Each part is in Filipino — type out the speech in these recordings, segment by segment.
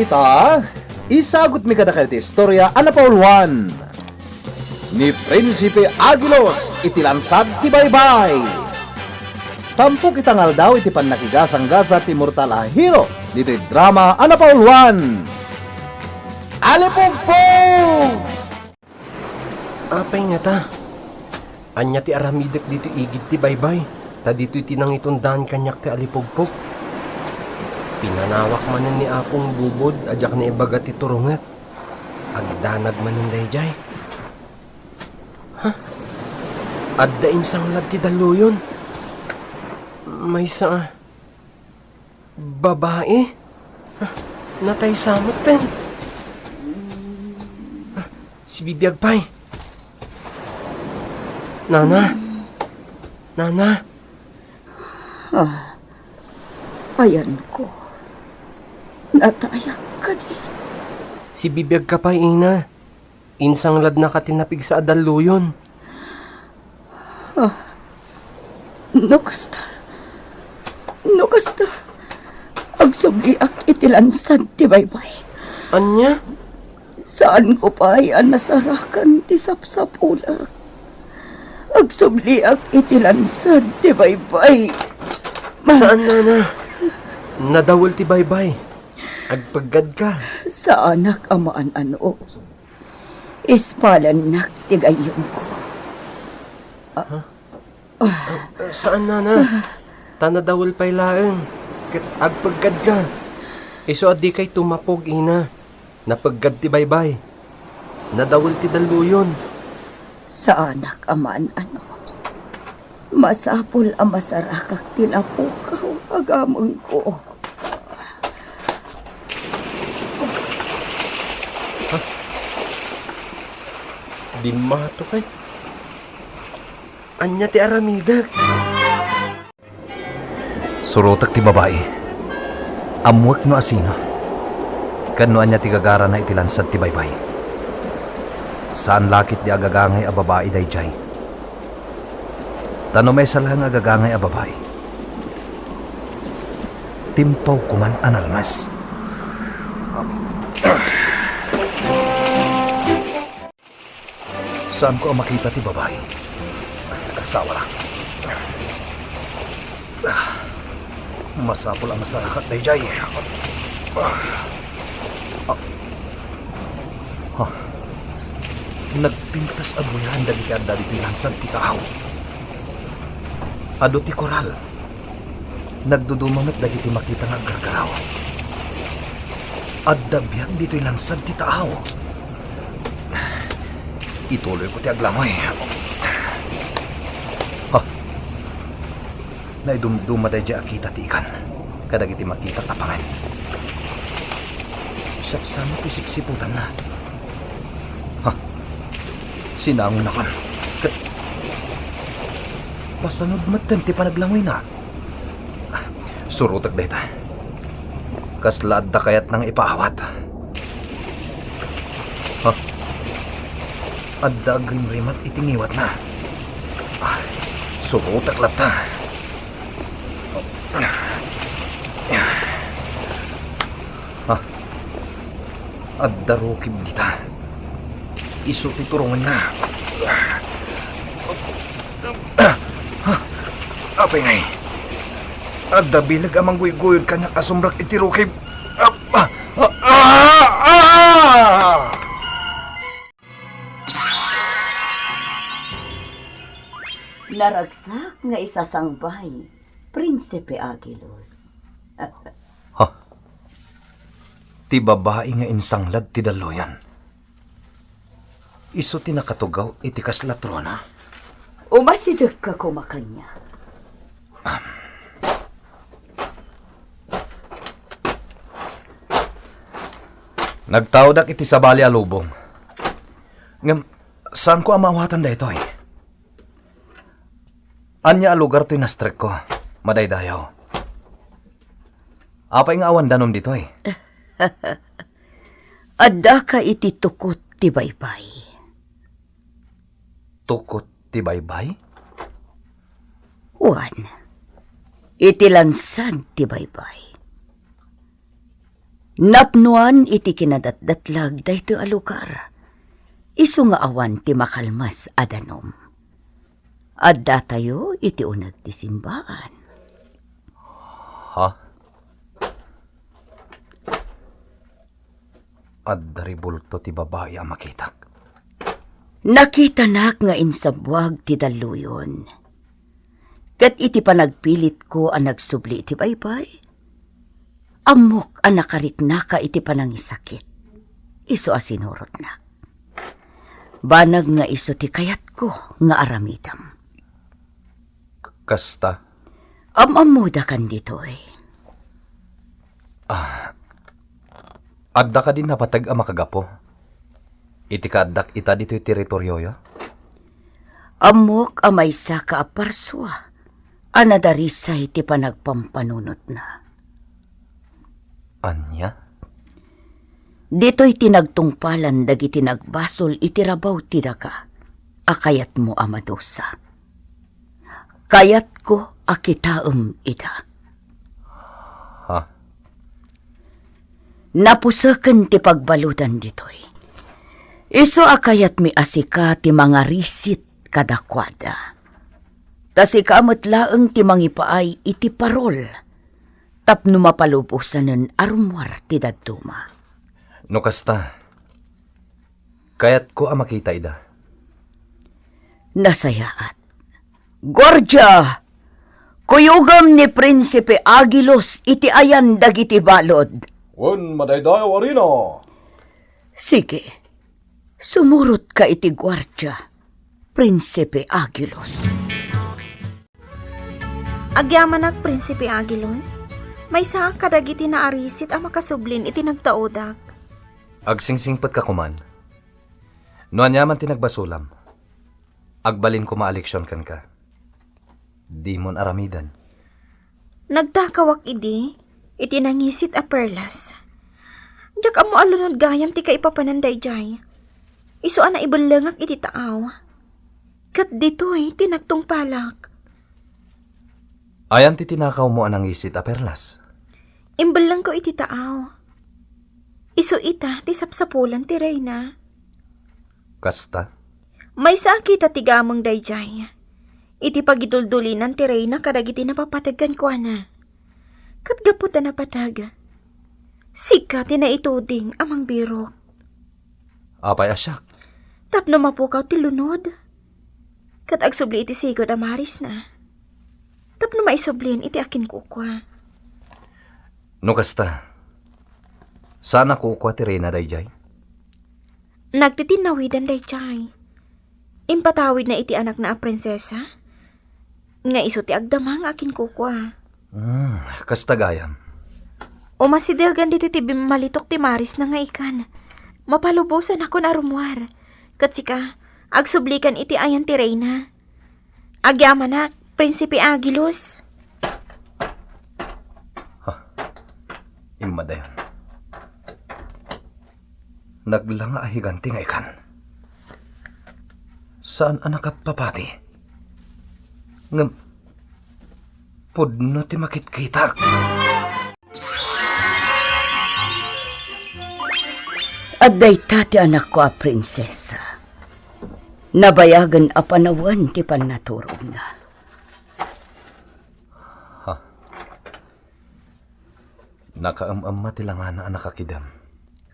ita, isagot mi kada kayo ti istorya ana Pauluan. Ni Prinsipe Agilos iti lansad ti baybay. Tampok itangal daw iti pannakigasang-gasa ti mortal a hero dito drama ana Pauluan. Alipugpog! Apay nga ta. Anya ti aramidek dito igid ti baybay. Ta dito itinang itundan kanyak ti alipugpog. Pinanawak manen ni Apong bubod, ajak ni ibagat ti turungat. Agdanag manen dayjay. Ha? Adda insang lad ti daluyon. May sa... babae? Ha? Natay samot ten. Ha? Si Bibiyag pay. Nana? Nana? Ayan ko. Natayak ka di. Si Bibiyag ka pa, ina. Insang lad na katinapig sa adaluyon. Nukasta. Agsubliak itilansad ti baybay. Anya? Saan ko pa yan nasarakan ti sapsapulak. Agsubliak itilansad ti baybay. Saan, Nana? Nadawol ti baybay. Agpagad ka. Sa anak amaan ano. Ispalan nak ti gayong ko. Saan, Nana? Tanadawol pa'y laeng. Agpagad ka. Iso adi kay tumapog, ina. Napagad ti baybay. Nadawol ti daluyon. Sa anak amaan ano. Masapol ang masarakak tinapukaw agamon ko. Bimato kay. Anya ti aramidak. Surotak ti babae. Amwak no asino. Kano anya ti gagara na itilansad ti baybay. Saan lakit di agagangay a babae dayjay. Tano may salang agagangay a babae. Timpaw kuman analmas. Saan ko ang makita ti babae? Nagsawa lang. Masapol ang masarakat dayjay. Nagpintas abuyan dagiti adda dito lansad ti tao. Ado ti koral. Nagdudumamit dagiti makita nga gargaraw. Adda biyag dito lansad ti tao. Ituloy ko ti aglangoy. Naidumduma dayjay akita ti ikan. Kadagiti makita tapangan. Siya't sama ti sipsiputan na. Sinangon na kan. Pasanod matan ti panaglangoy na. Surutag dayta. Kaslad da kayat nang ipaawat. Adda agrimrimat itingiwat na. Surutag lata. Adda rukib kita. Iso ti turungan na. Apay ngay. Adda bilag amang guygoyod ka na kasumrak iti rukib. Naragsak nga isasangbay, Prinsipe Agilos. Ti babae nga insanglad ti daluyan. Iso ti nakatugaw iti kaslatrona. Umasidag ka kumakanya. Nagtawdak iti sabali a lubong. Ngam, saan ko ang maawatan da ito eh? Anya a lugar to'y nastrek ko. Madaydayaw. Apay nga awan danom dito eh. Adda ka iti tukot ti baybay. Tukot ti baybay? Iti lansad ti baybay. Napnuan iti kinadatdatlag dayto a lugar. Isu nga awan ti makalmas adanom. Adda tayo iti unag ti simbaan. Ha? Addari bulto ti babae ang makitak. Nakita nak nga insabwag ti daluyon. Kat iti panagpilit ko ang nagsubli iti baybay. Amok ang nakariknaka iti panangisakit. Iso asinurot na. Banag nga iso ti kayat ko nga aramidam. Kasta? Amamuda kan dito eh. Adda ka din napatag ang makagapo. Iti kaaddak ita dito yung teritoryo yo? Amok amay sa kaaparswa. Anadarisay ti panagpampanunot na. Anya? Dito'y tinagtungpalan dagiti nagbasol itirabaw ti daga. Akayat mo amadosa. Kayat ko akitaem ida. Ha? Napusaken ti pagbaludan ditoy. Iso akayat mi asika ti mga risit kadakwada. Tas ikaamot laeng ti mangipaay iti parol. Tapno mapalubusanen arumwar ti daduma. No kasta, kayat ko ang makita ida. Nasayaat. Gordia! Kuyugam ni Prinsipe Agilos iti ayan dagiti balod. Wen madaydayaw arina. Sige, sumurot ka iti gwardya, Prinsipe Agilos. Agyaman Prinsipe Agilos, may sa kadagiti na arisit ang makasublin iti nagtaodak. Agsingsingpet ka kuman. No anyaman tinagbasulam. Agbalin ko maaleksyon kan ka. Di mon aramidan. Nagtakawak idi, iti nangisit a perlas. Diyak amo alunod gayam ti kaipapananday jay. Iso ana ibulangak iti taaw. Kat dito'y tinagtungpalak. Ayan ti tinakaw mo anang isit a perlas. Imbalang ko iti taaw. Iso ita ti sapsapulan ti Reyna. Kasta? May sakit at tigamang dayjay. Iti pagiduldulinan ti Reyna kadagiti napapatagan ko na. Katgaputa na patag. Sika ti naituding amang birok. Apay asyak. Tapno mapukaw ti lunod. Kat agsubli iti sigod amaris na. Tapno maisublin iti akin kukwa. No kasta, sana kuukwa ti Reyna dayjay? Nagtitinawidan dayjay. Impatawid na iti anak na a prinsesa. Nga iso ti agdamang akin kukwa. Kasta gayam. Umasidagan dito ti bimalitok ti Maris na nga ikan. Mapalubosan ako na rumwar. Katsika, agsublikan iti ayan ti Reyna. Agyamanak, Prinsipe Agilos. Imadayon. Naglanga ahiganti nga ikan. Saan anak papati? Ngam, pudno ti makitkitak. At dayta ti anak ko a prinsesa. Nabayagan a panawan ti panaturog na. Nakaamama ti langana anak akidam.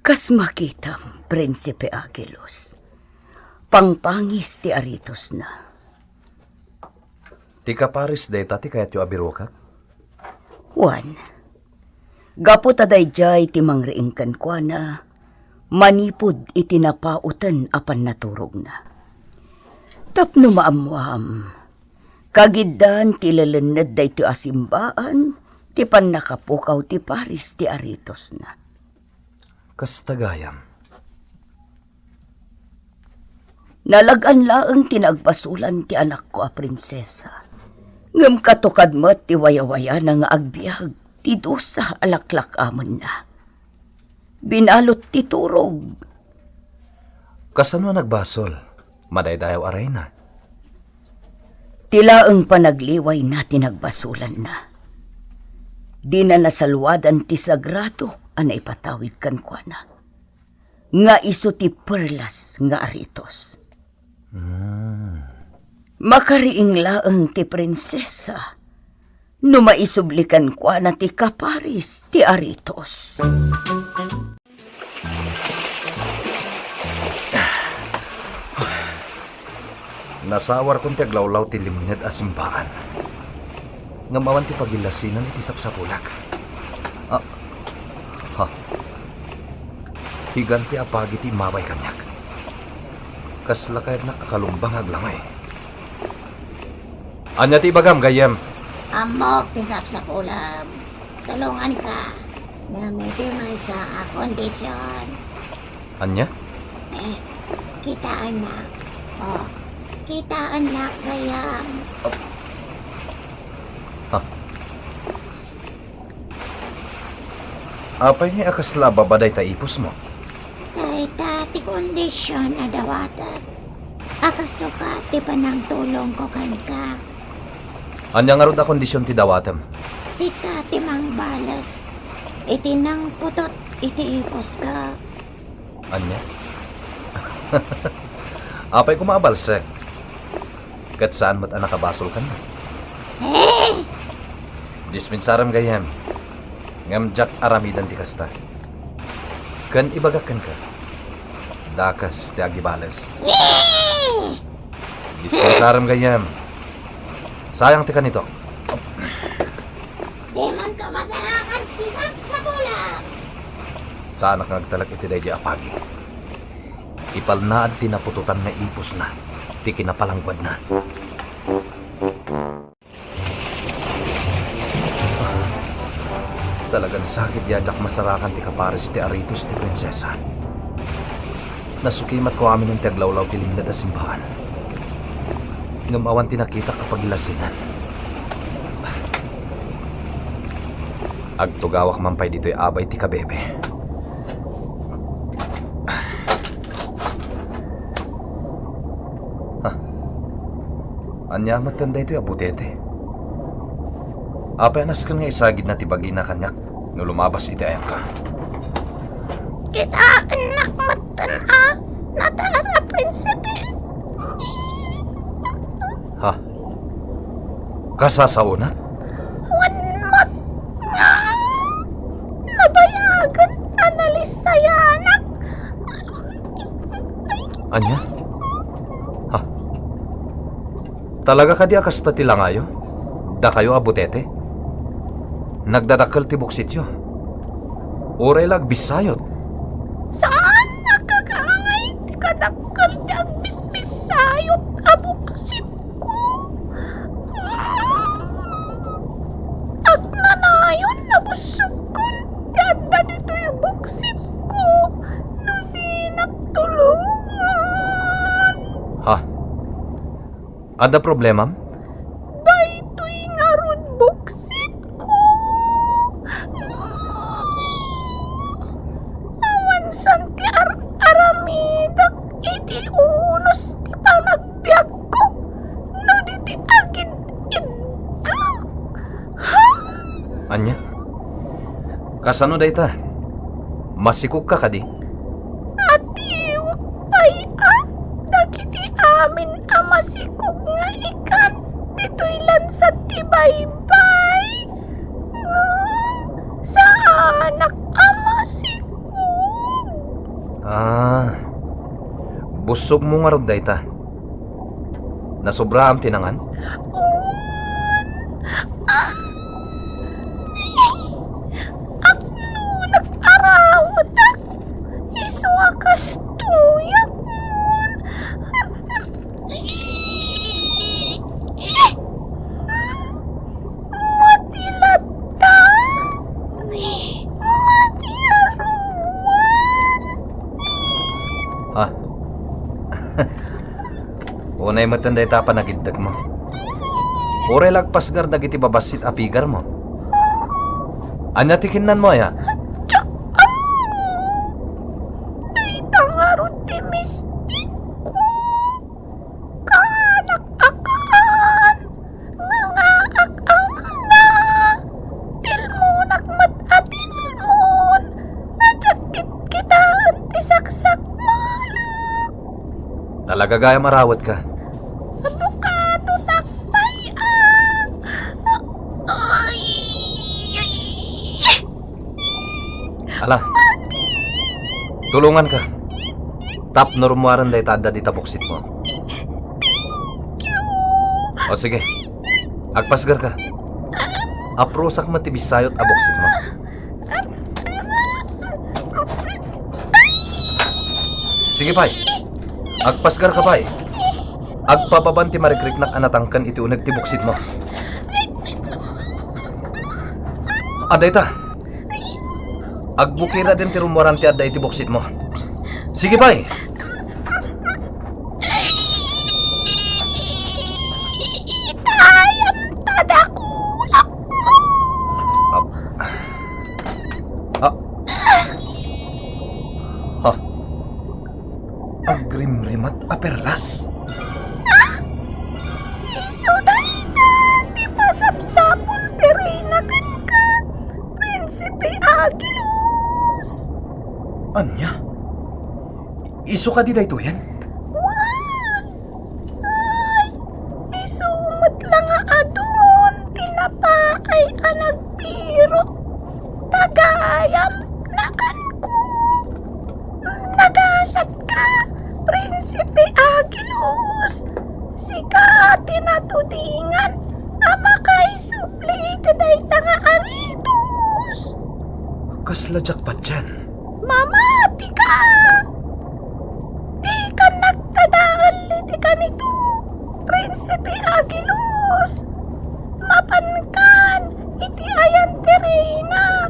Kas makitam, Prinsipe Agilos. Pangpangis ti aritos na. Ti kaparis dayta ti kayat yu abirokak? Juan, gapo taday jay ti mangriingkan kwa na manipod iti napautan apan naturog na. Tapno maamuam, kagiddan ti lalanad day ti asimbaan, ti pan nakapukaw ti paris ti aritos na. Kastagayam. Nalagan laeng tinagbasulan ti anak ko a prinsesa. Ngem katukad met ti wayawaya na nga agbiag ti dusa alaklak amon na. Binalot ti turog. Kasano nagbasol? Madaydayaw aray na. Tilaeng panagliway na tinagbasulan na. Di na nasalwadan ti sagrato ana ipatawid kan kuana. Nga iso ti Perlas nga aritos. Makariing laeng ti prinsesa. No maisublikan kuana ti kaparis ti aritos. Nasawar kong ti aglawlaw ti limned a simbaan. Nga mawan ti pagilasinan iti sapsapulak. Higanti apagi ti mabay kanyak. Kasla kayat nakakalumbang aglamay. Anya ti bagam gayem. Amok ti sapsapulam. Tulungan ka. Namiti may sa kondisyon. Anya? Kita anak. Oh, kita anak gayam. Apay ni akasla babaday ta ipos mo? Dahita ti kondisyon adawatan. Akasuka ti panang tulong ko kanka. Anya nga rod a kondisyon ti dawatem? Sika ti mang balas. Iti nang putot iti ipos ka. Anya? Apay kumabalsek. Kat saan mo't nakabasol ka na? Disminsaram gayem. Ngam jak aramidan ti kasta. Kan ibagakan ka. Dakas ti agibales. Disminsaram gayem. Sayang ti kanito. Demon ka masarakan ti sapsapulam. Saan ka nagtalak iti day di apagi. Ipalnaad ti napututan na ipos na. Ti kinapalangwad na. Talagang sakit yajak masarakan ti kapares ti aritos ti prinsesa. Nasukimat ko amin ng tiaglawlaw ti limnad a simbahan. Ngamawan ti nakita kapag ilasinan. Agtugawak mampay dito'y abay ti kabebe. Anya matanda ito'y abutete. Apay anaskan nga isagid na tibagi na kanyak no lumabas iti ayam ka. Kita anak matana. Natara prinsipe. Ha? Kasasaunat? Wanmat nga. Nabayagan analis saya anak. Anya? Ha? Talaga ka di akasta tilangayo? Da kayo abutete? Nagdadakkel ti buksityo? Uray lag bisayot? Saan nakakaangay ti kadakkel ti agbisbisayot abuksit ko? Agnanayon nabusukon ti adda dito yung buksit ko no di nagtulungan. Ha? Ada problema? Daytoy nga rod buksit ko. Awan san ti aramidak iti unos ti panagbiag ko. No di ti agid idda. Ha? Anya? Kasano dayta? Masikog ka kadi? Atiwag pa'y dagiti amin amasikog nga ikan. Dito'y lansat ti baybay. Sa anak amasikog. Busog mo nga rod dayta. Nasobra am tinangan? Nag-arawat iswakas tuyak mon. Matilata. Matiaruan. Ha? Unay matanda ita pa nagiddag mo. Uray lagpasgar dagiti babasit apigar mo. Anya tikinan mo ya? Tangarot ti mistik ko. Kanak-akaan. Ngangakak ang na. Tilmonak matatilmon. Talaga gaya marawat ka. Bukato takpay ang... Ay! Ala, tulungan ka. Tap normuaran day tada di tabuksit mo. O sige, agpasgar ka. Aprosak matibisayot abuksit mo. Sige pay, agpasgar ka pay. Agpapabanti marikriknak anatangkan iti unag tibuksit mo. Aday ta. Agbukira din ti rumuaran ti aday tibuksit mo. Sige pay. Itayam tadakulak mo! Ha? Agrimrimat aperlas? Isunay na di pasapsapul tirinakan ka, Prinsipe Agilos! Anya? Isu ka di da ito yan? Ay, isumat lang nga adun, tinapa ay anagpiro. Tagayam nakan ko. Nagasat ka, Prinsipe Agilos. Sika tinatudingan, ama kay supli taday tanga aritos. Kasladyak pa dyan. Mamati ka! Di ka nagtadaan liti ka nito, Prinsipe Agilos. Mapankan, iti ayan tirina.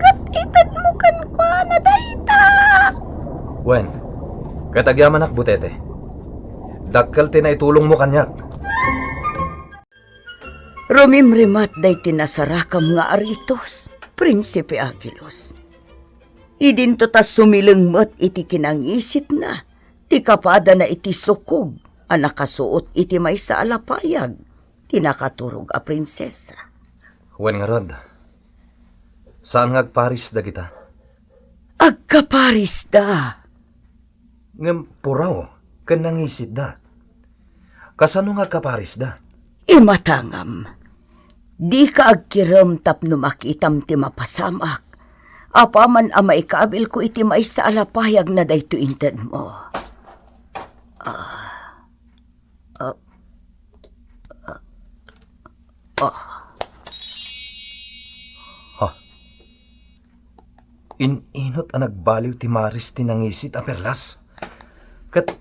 Kat itad mo kan kwa na dayta. Wen, katagyaman ak butete. Dakkel ti na itulong mo kanyak. Rumimrimat day tinasarakam nga aritos, Prinsipe Agilos. Idinto ta sumilengmet iti kinangisit na, ti kapada na iti sukog, ang nakasuot iti may sa alapayag, tinakaturog a prinsesa. Wen nga rod, saan nga agparis da kita? Agkaparis da. Ngem puraw, kanangisit da. Kasano nga agkaparis da? Imatangam. Di ka agkiram tapno makitam ti mapasamak. Apaman amay kaabil ko iti may sa alapayag na dayto inted mo. Ha? Inot ang nagbaliw ti Maris tinangisit a perlas. Kat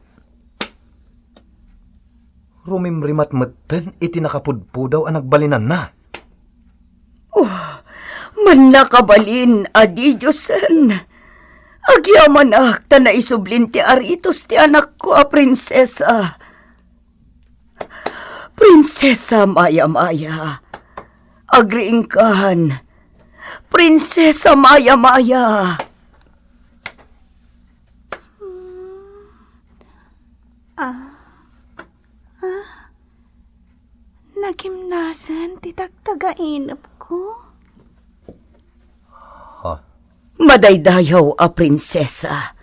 rumimrimat meten iti nakapudpudaw ang nagbalinan na. Man nakabalin, adi Diyosan. Agyaman akta na isublin ti aritos ti anak ko a prinsesa. Prinsesa Maya-Maya. Agriingkan. Prinsesa Maya-Maya. Nagimnasan, titagtagainap ko. Ha? Madaydayaw a prinsesa.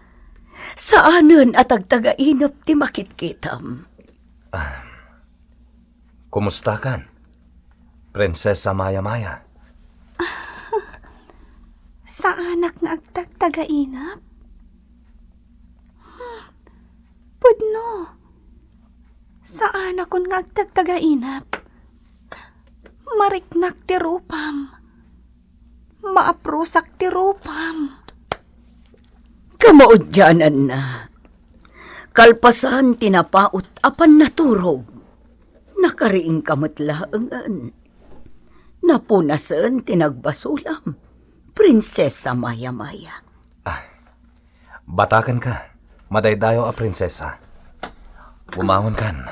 Saanen at agtagainap ti makitkitam. Kumusta kan? Prinsesa Maya-Maya. Sa anak nga agtagtagainap? Pudno. Sa anak kon nga agtagtagainap? Mariknak ti rupam. Maaprusak ti rupam. Kamaudyanan na. Kalpasan tinapaut apan naturog. Nakariing kamatlaangan. Napunasan tinagbasulam. Prinsesa Maya-Maya. Batakan ka. Madaydayo a prinsesa. Bumangon kan.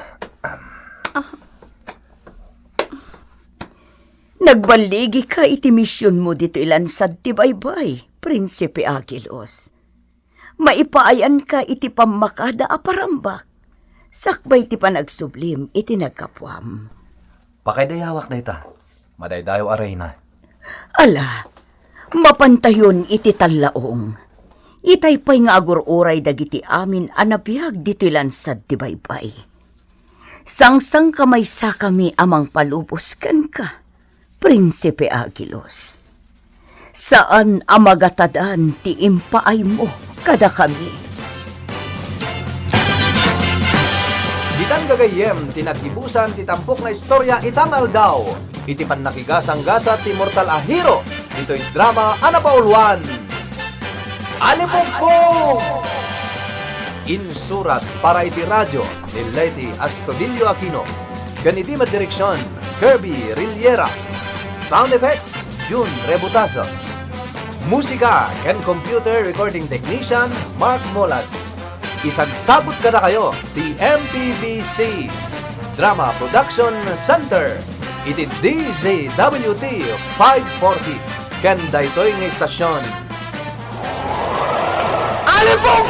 Nagbaligi ka iti misyon mo dito ilansad ti baybay, Prinsipe Agilos. Maipaayan ka iti pamakada a parambak. Sakbay ti panagsublim iti nagkapwam. Pakaydayawak na ita. Madaydayo a reyna. Ala, mapantayon iti talaong. Itay pa'y nga agur-uray dagiti amin anabiyag ditilan sa tibaybay. Sangsang kamay sa kami amang palubos kan ka, Prinsipe Agilos. Saan amagatadan ti impaay mo kada kami? Ditan gagayem, tinagkibusan ti tampok na istorya itangal daw. Iti pannakigasang-gasa ti Mortal a Hero. Ito'y drama Ana Pauluan. Alipongpong! Insurat para iti radyo ni Lady Astudillo Aquino. Ganiti madireksyon, Kirby Rillera. Sound effects, June Rebutazo. Musika and computer recording technician, Mark Molat. Isagsagot kada kayo, the MPBC Drama Production Center. Iti DZWT 540. Ken daytoy nga istasyon. Alipong